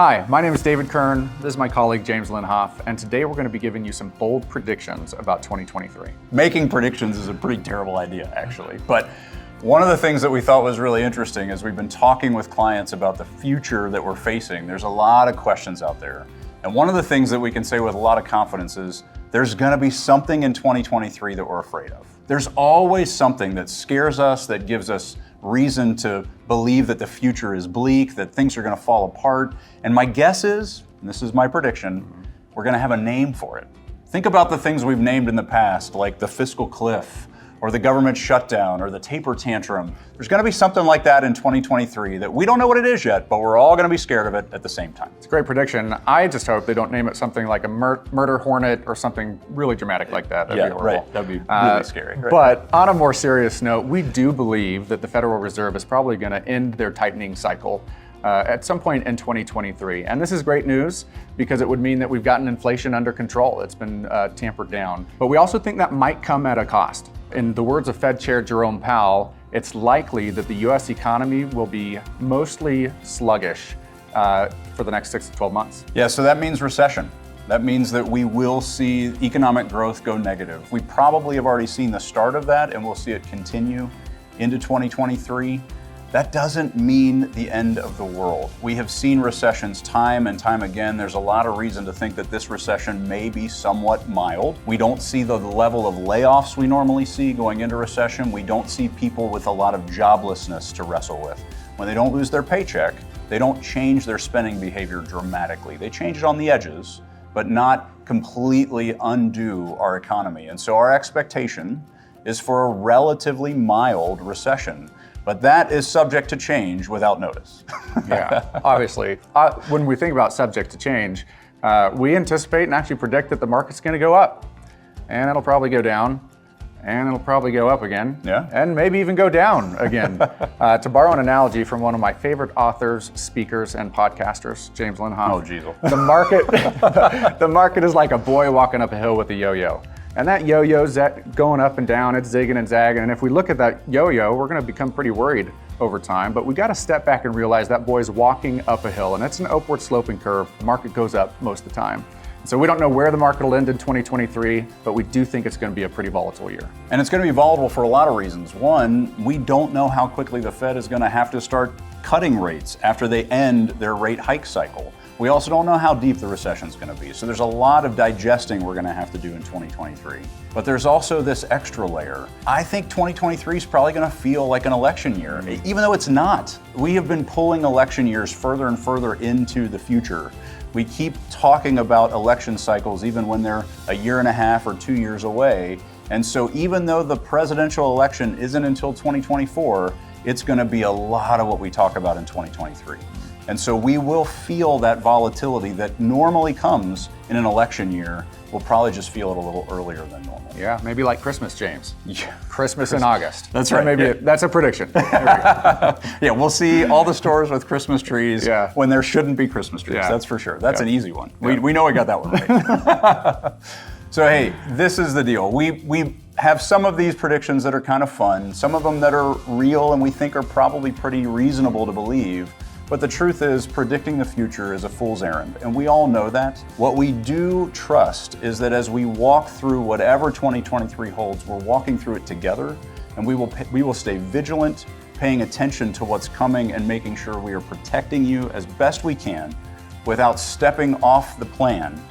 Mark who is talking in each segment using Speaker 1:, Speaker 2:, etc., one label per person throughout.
Speaker 1: Hi, my name is David Kern. This is my colleague James Linhoff, and today we're going to be giving you some bold predictions about 2023.
Speaker 2: Making predictions is a pretty terrible idea, actually. But one of the things that we thought was really interesting is we've been talking with clients about the future that we're facing. There's a lot of questions out there. And one of the things that we can say with a lot of confidence is there's going to be something in 2023 that we're afraid of. There's always something that scares us, that gives us reason to believe that the future is bleak, that things are going to fall apart. And my guess is, and this is my prediction, we're going to have a name for it. Think about the things we've named in the past, like the fiscal cliff, or the government shutdown, or the taper tantrum. There's going to be something like that in 2023 that we don't know what it is yet, but we're all going to be scared of it at the same time.
Speaker 1: It's a great prediction. I just hope they don't name it something like a murder hornet or something really dramatic like that. That'd be horrible.
Speaker 2: Right. That'd be really scary. Right.
Speaker 1: But on a more serious note, we do believe that the Federal Reserve is probably going to end their tightening cycle at some point in 2023. And this is great news because it would mean that we've gotten inflation under control. It's been tampered down. But we also think that might come at a cost. In the words of Fed Chair Jerome Powell, it's likely that the US economy will be mostly sluggish for the next 6 to 12 months.
Speaker 2: Yeah, so that means recession. That means that we will see economic growth go negative. We probably have already seen the start of that, and we'll see it continue into 2023. That doesn't mean the end of the world. We have seen recessions time and time again. There's a lot of reason to think that this recession may be somewhat mild. We don't see the level of layoffs we normally see going into recession. We don't see people with a lot of joblessness to wrestle with. When they don't lose their paycheck, they don't change their spending behavior dramatically. They change it on the edges, but not completely undo our economy. And so our expectation is for a relatively mild recession. But that is subject to change without notice.
Speaker 1: Yeah, obviously. When we think about subject to change, we anticipate and actually predict that the market's going to go up. And it'll probably go down. And it'll probably go up again.
Speaker 2: Yeah.
Speaker 1: And maybe even go down again. To borrow an analogy from one of my favorite authors, speakers, and podcasters, James Linhoff.
Speaker 2: Oh, geez.
Speaker 1: The market is like a boy walking up a hill with a yo-yo. And that yo-yo's going up and down, it's zigging and zagging. And if we look at that yo-yo, we're going to become pretty worried over time. But we got to step back and realize that boy's walking up a hill, and it's an upward sloping curve. The market goes up most of the time. So we don't know where the market will end in 2023, but we do think it's going to be a pretty volatile year.
Speaker 2: And it's going to be volatile for a lot of reasons. One, we don't know how quickly the Fed is going to have to start cutting rates after they end their rate hike cycle. We also don't know how deep the recession is going to be. So there's a lot of digesting we're going to have to do in 2023. But there's also this extra layer. I think 2023 is probably going to feel like an election year, even though it's not. We have been pulling election years further and further into the future. We keep talking about election cycles even when they're a year and a half or 2 years away. And so even though the presidential election isn't until 2024, it's going to be a lot of what we talk about in 2023. And so we will feel that volatility that normally comes in an election year. We'll probably just feel it a little earlier than normal.
Speaker 1: Yeah, maybe like Christmas, James.
Speaker 2: Yeah.
Speaker 1: Christmas in August.
Speaker 2: That's right.
Speaker 1: Or maybe that's a prediction.
Speaker 2: Yeah, we'll see all the stores with Christmas trees when there shouldn't be Christmas trees.
Speaker 1: Yeah.
Speaker 2: That's for sure. That's an easy one.
Speaker 1: Yeah.
Speaker 2: We know we got that one right. So hey, this is the deal. We have some of these predictions that are kind of fun, some of them that are real and we think are probably pretty reasonable to believe. But the truth is, predicting the future is a fool's errand, and we all know that. What we do trust is that as we walk through whatever 2023 holds, we're walking through it together, and we will stay vigilant, paying attention to what's coming and making sure we are protecting you as best we can without stepping off the plan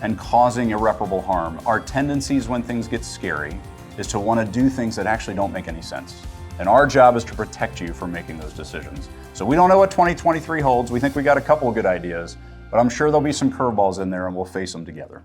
Speaker 2: and causing irreparable harm. Our tendencies when things get scary is to want to do things that actually don't make any sense. And our job is to protect you from making those decisions. So we don't know what 2023 holds. We think we got a couple of good ideas, but I'm sure there'll be some curveballs in there and we'll face them together.